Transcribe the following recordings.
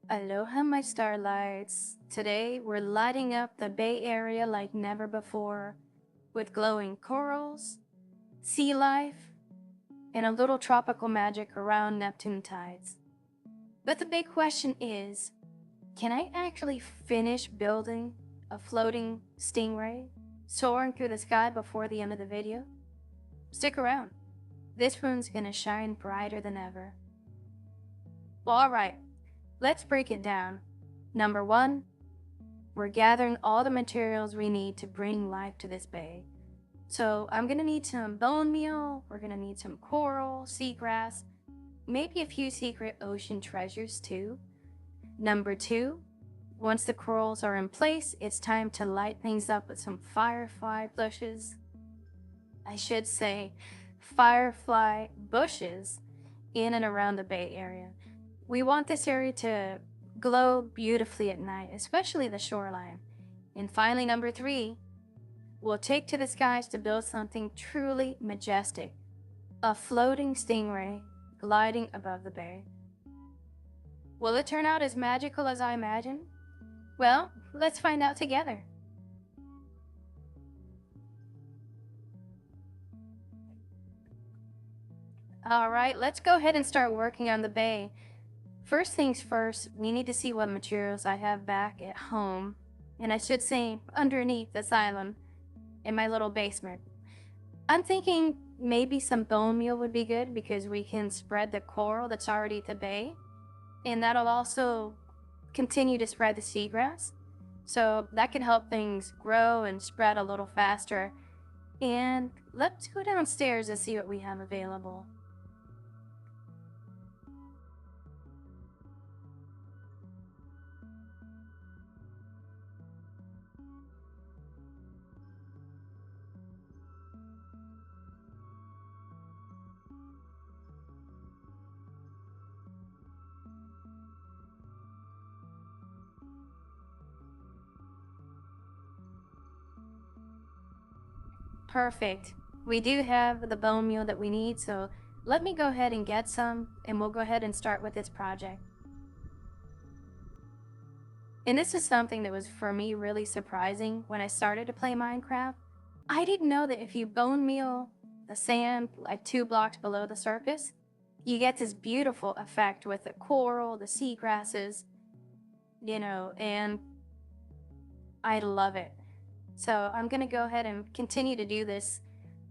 Aloha, my starlights. Today we're lighting up the Bay Area like never before with glowing corals, sea life, and a little tropical magic around Neptune Tides. But the big question is, can I actually finish building a floating stingray soaring through the sky before the end of the video? Stick around. This one's gonna shine brighter than ever. Well, alright, let's break it down. Number one, we're gathering all the materials we need to bring life to this bay. So I'm gonna need some bone meal, we're gonna need some coral, seagrass, maybe a few secret ocean treasures too. Number two, once the corals are in place, it's time to light things up with some firefly bushes. I should say firefly bushes in and around the Bay Area. We want this area to glow beautifully at night, especially the shoreline. And finally, number three, we'll take to the skies to build something truly majestic, a floating stingray gliding above the bay. Will it turn out as magical as I imagine? Well, let's find out together. All right, let's go ahead and start working on the bay. First things first, we need to see what materials I have back at home, and I should say underneath this island in my little basement. I'm thinking maybe some bone meal would be good because we can spread the coral that's already at the bay, and that'll also continue to spread the seagrass. So that can help things grow and spread a little faster. And let's go downstairs and see what we have available. Perfect. We do have the bone meal that we need, so let me go ahead and get some, and we'll go ahead and start with this project. And this is something that was, for me, really surprising when I started to play Minecraft. I didn't know that if you bone meal the sand like 2 blocks below the surface, you get this beautiful effect with the coral, the seagrasses, and I love it. So I'm gonna go ahead and continue to do this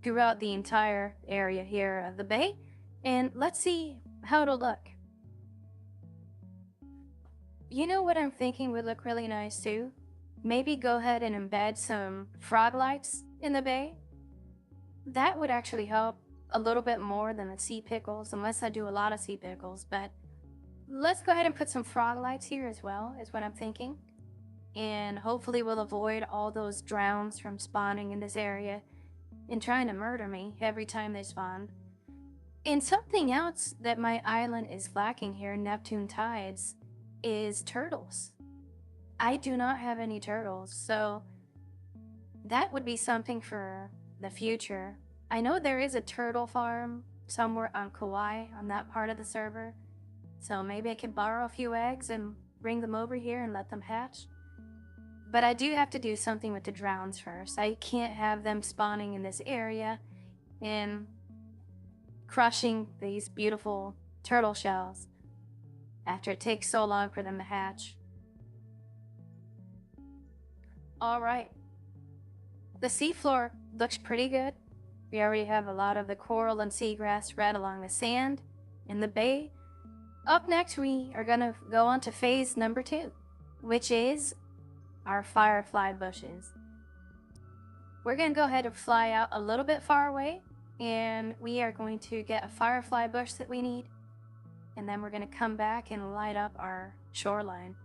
throughout the entire area here of the bay, and let's see how it'll look. You know what I'm thinking would look really nice too? Maybe go ahead and embed some frog lights in the bay. That would actually help a little bit more than the sea pickles, unless I do a lot of sea pickles, but let's go ahead and put some frog lights here as well, is what I'm thinking. And hopefully we'll avoid all those drowns from spawning in this area and trying to murder me every time they spawn. And something else that my island is lacking here, Neptune Tides, is turtles. I do not have any turtles, so that would be something for the future. I know there is a turtle farm somewhere on Kauai on that part of the server, so maybe I could borrow a few eggs and bring them over here and let them hatch. But I do have to do something with the drowns first. I can't have them spawning in this area and crushing these beautiful turtle shells after it takes so long for them to hatch. Alright. The seafloor looks pretty good. We already have a lot of the coral and seagrass spread along the sand in the bay. Up next, we are gonna go on to phase number 2, which is our firefly bushes. We're gonna go ahead and fly out a little bit far away, and we are going to get a firefly bush that we need, and then we're gonna come back and light up our shoreline.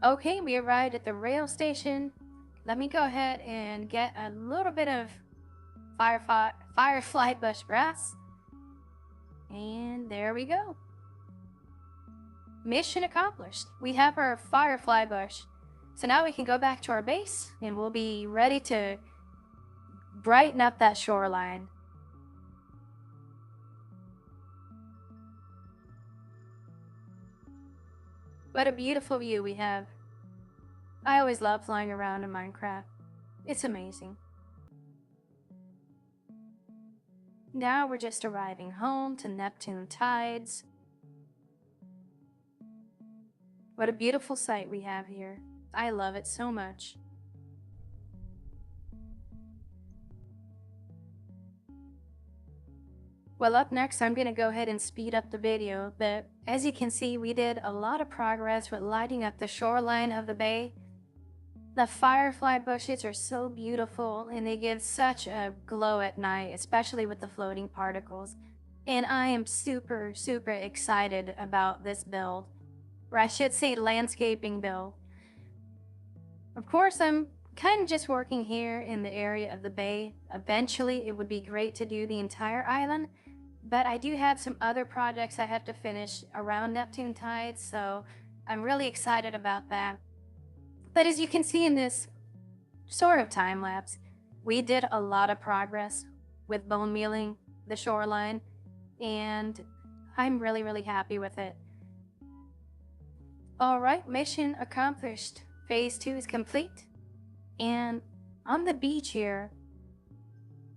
Okay, we arrived at the rail station. Let me go ahead and get a little bit of firefly bush grass, and there we go. Mission accomplished. We have our firefly bush. So now we can go back to our base and we'll be ready to brighten up that shoreline. What a beautiful view we have. I always love flying around in Minecraft. It's amazing. Now we're just arriving home to Neptune Tides. What a beautiful sight we have here. I love it so much. Well, up next, I'm going to go ahead and speed up the video, but as you can see, we did a lot of progress with lighting up the shoreline of the bay. The firefly bushes are so beautiful and they give such a glow at night, especially with the floating particles. And I am super, super excited about this build, or I should say landscaping build. Of course, I'm kind of just working here in the area of the bay. Eventually, it would be great to do the entire island, but I do have some other projects I have to finish around Neptune Tides, so I'm really excited about that. But as you can see in this sort of time lapse, we did a lot of progress with bone mealing the shoreline, and I'm really, really happy with it. All right, mission accomplished. Phase 2 is complete. And on the beach here,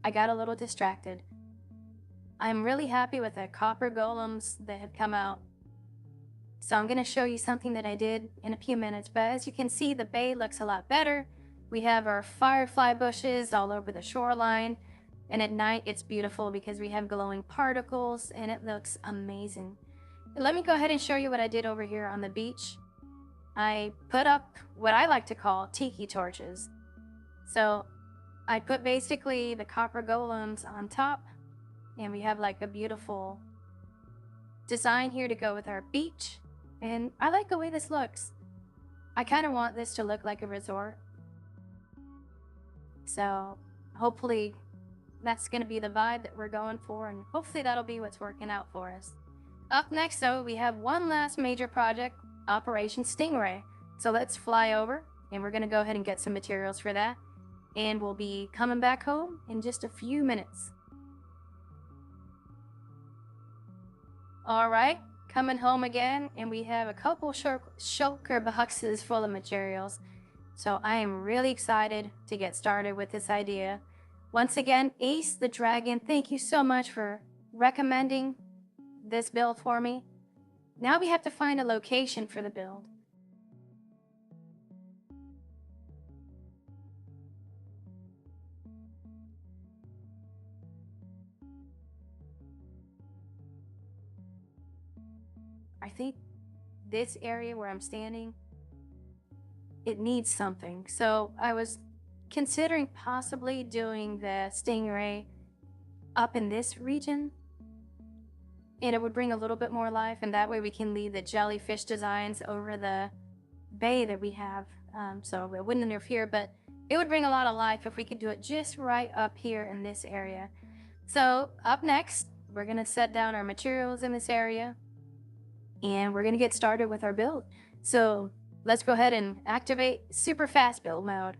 I got a little distracted. I'm really happy with the copper golems that have come out. So I'm going to show you something that I did in a few minutes, but as you can see, the bay looks a lot better. We have our firefly bushes all over the shoreline, and at night it's beautiful because we have glowing particles and it looks amazing. Let me go ahead and show you what I did over here on the beach. I put up what I like to call tiki torches. So I put basically the copper golems on top, and we have like a beautiful design here to go with our beach. And I like the way this looks. I kind of want this to look like a resort. So hopefully that's going to be the vibe that we're going for, and hopefully that'll be what's working out for us. Up next though, we have one last major project, Operation Stingray. So let's fly over, and we're going to go ahead and get some materials for that. And we'll be coming back home in just a few minutes. All right, coming home again, and we have a couple shulker boxes full of materials. So I am really excited to get started with this idea. Once again, Ace the Dragon, thank you so much for recommending this build for me. Now we have to find a location for the build. I think this area where I'm standing, it needs something. So I was considering possibly doing the Stingray up in this region, and it would bring a little bit more life, and that way we can leave the jellyfish designs over the bay that we have, so it wouldn't interfere, but it would bring a lot of life if we could do it just right up here in this area. So up next, we're gonna set down our materials in this area, and we're gonna get started with our build. So let's go ahead and activate super fast build mode.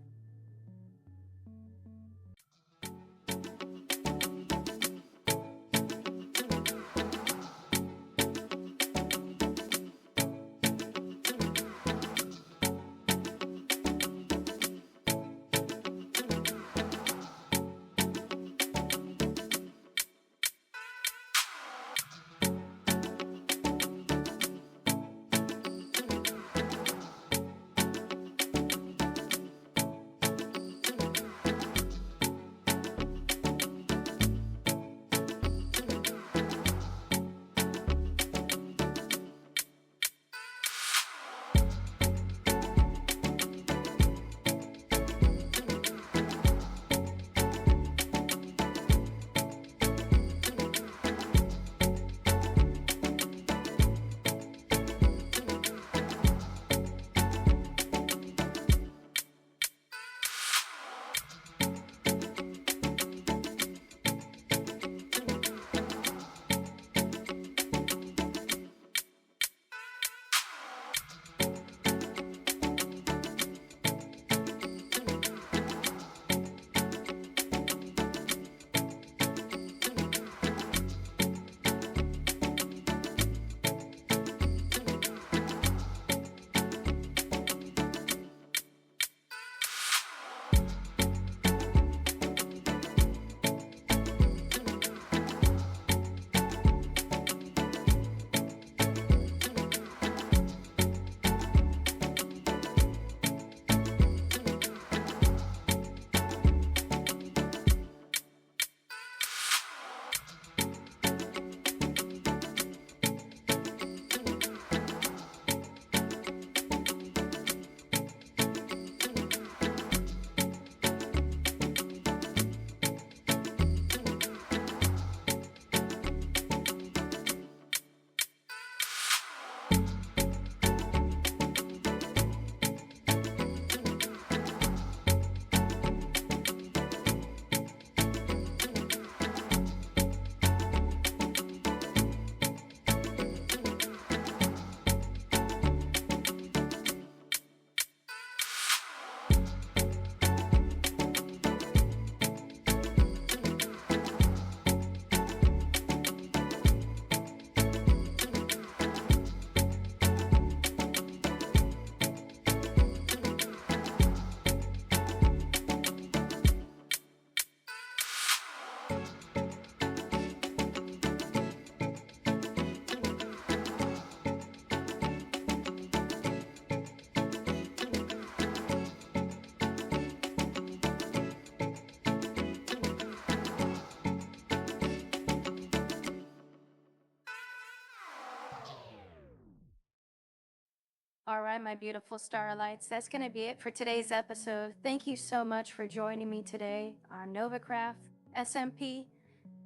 All right, my beautiful starlights, that's going to be it for today's episode. Thank you so much for joining me today on NovaCraft SMP.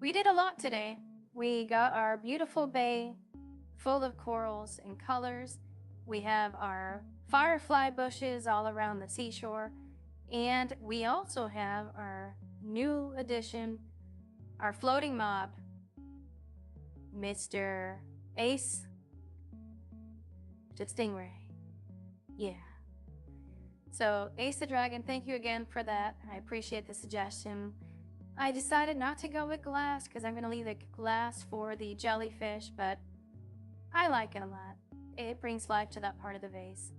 We did a lot today. We got our beautiful bay full of corals and colors. We have our firefly bushes all around the seashore. And we also have our new addition, our floating mob, Mr. Ace the Stingray. Yeah. So, Ace the Dragon, thank you again for that. I appreciate the suggestion. I decided not to go with glass because I'm going to leave the glass for the jellyfish, but I like it a lot. It brings life to that part of the vase.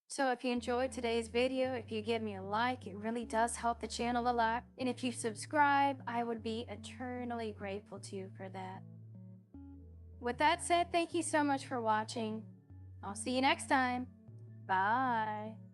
So if you enjoyed today's video, if you give me a like, it really does help the channel a lot. And if you subscribe, I would be eternally grateful to you for that. With that said, thank you so much for watching. I'll see you next time. Bye.